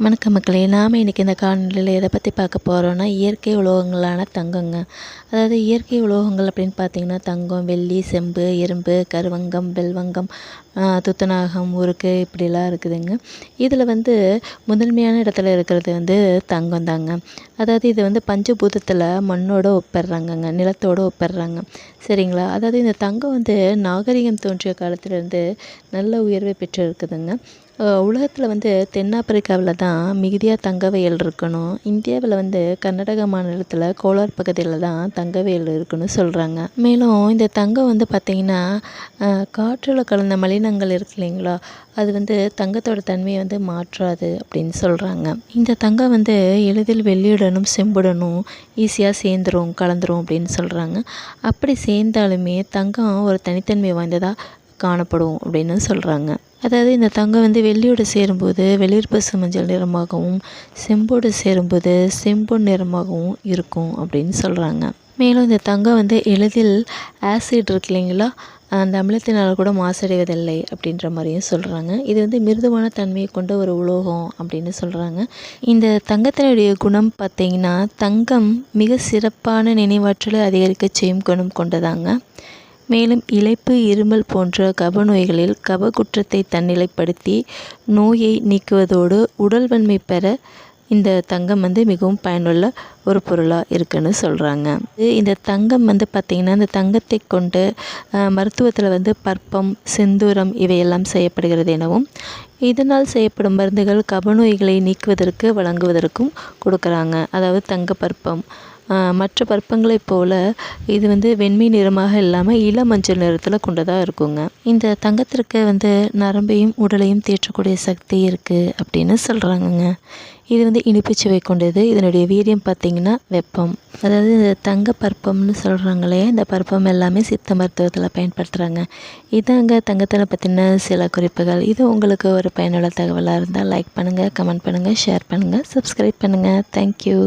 வணக்கம் மக்களே. நாம் இன்றைக்கி இந்த காணொலியில் எதை பற்றி பார்க்க போகிறோன்னா, இயற்கை உலோகங்களான தங்கங்க. அதாவது இயற்கை உலோகங்கள் அப்படின்னு பார்த்திங்கன்னா, தங்கம், வெள்ளி, செம்பு, இரும்பு, கருவங்கம், வெல்வங்கம், துத்தநாகம், உருக்கு இப்படிலாம் இருக்குதுங்க. இதில் முதன்மையான இடத்துல இருக்கிறது தங்கம் தாங்க. அதாவது இது பஞ்சபூதத்தில் மண்ணோட ஒப்பிடுறாங்கங்க, நிலத்தோடு ஒப்பிடுறாங்க. சரிங்களா? அதாவது இந்த தங்கம் நாகரிகம் தோன்றிய காலத்துலேருந்து நல்ல உயர்வை பெற்று இருக்குதுங்க. உலகத்தில் தென்னாப்பிரிக்காவில் தான் மிகுதியாக தங்க வயல் இருக்கணும். இந்தியாவில் கர்நாடகா மாநிலத்தில் கோலார் பகுதியில் தான் தங்க வயல் இருக்குன்னு சொல்கிறாங்க. மேலும் இந்த தங்கம் பார்த்திங்கன்னா, காற்றில் கலந்த மலினங்கள் இருக்கு இல்லைங்களா, அது தங்கத்தோட தன்மையை மாற்றாது அப்படின்னு சொல்கிறாங்க. இந்த தங்கம் எளிதில் வெள்ளியுடனும் செம்புடனும் ஈஸியாக சேர்ந்துரும், கலந்துரும் அப்படின்னு சொல்கிறாங்க. அப்படி சேர்ந்தாலுமே தங்கம் ஒரு தனித்தன்மை வாய்ந்ததாக காணப்படும் அப்படின்னு சொல்கிறாங்க. அதாவது இந்த தங்கம் வெள்ளியோடு சேரும்போது வெளிர்பசு மஞ்சள் நிறமாகவும், செம்போடு சேரும்போது செம்பொன் நிறமாகவும் இருக்கும் அப்படின்னு சொல்கிறாங்க. மேலும் இந்த தங்கம் எளிதில் ஆசிட் இருக்கு இல்லைங்களா, அந்த அமிலத்தினால் கூட மாசடைவதில்லை அப்படின்ற மாதிரியும் சொல்கிறாங்க. இது மிருதுவான தன்மையை கொண்ட ஒரு உலோகம் அப்படின்னு சொல்கிறாங்க. இந்த தங்கத்தினுடைய குணம் பார்த்திங்கன்னா, தங்கம் மிக சிறப்பான நினைவாற்றலை அதிகரிக்க செய்யும் குணம் கொண்டதாங்க. மேலும் இளைப்பு, இருமல் போன்ற கப நோய்களில் கப குற்றத்தை தன்னிலைப்படுத்தி நோயை நீக்குவதோடு உடல் வன்மை பெற இந்த தங்கம் மிகவும் பயனுள்ள ஒரு பொருளாக இருக்குன்னு சொல்கிறாங்க. இந்த தங்கம் பார்த்திங்கன்னா, இந்த தங்கத்தை கொண்டு மருத்துவத்தில் பற்பம், செந்தூரம் இவையெல்லாம் செய்யப்படுகிறது எனவும், இதனால் செய்யப்படும் மருந்துகள் கப நோய்களை நீக்குவதற்கு வழங்குவதற்கும் கொடுக்குறாங்க. அதாவது தங்க பற்பம் மற்ற பற்பங்களைப் போல் இது வெண்மை நிறமாக இல்லாமல் இளமஞ்சள் நிறத்தில் கொண்டதாக இருக்குங்க. இந்த தங்கத்திற்கு நரம்பையும் உடலையும் தேற்றக்கூடிய சக்தி இருக்குது அப்படின்னு சொல்கிறாங்கங்க. இது இனிப்பு சுவை கொண்டது. இதனுடைய வீரியம் பார்த்திங்கன்னா வெப்பம். அதாவது இந்த தங்க பற்பம்னு சொல்கிறாங்களே, இந்த பற்பம் எல்லாமே சித்த மருத்துவத்தில் பயன்படுத்துகிறாங்க. இதாங்க தங்கத்தில் பற்றின சில குறிப்புகள். இது உங்களுக்கு ஒரு பயனுள்ள தகவலாக இருந்தால் லைக் பண்ணுங்கள், கமெண்ட் பண்ணுங்கள், ஷேர் பண்ணுங்கள், சப்ஸ்கிரைப் பண்ணுங்கள். தேங்க்யூ.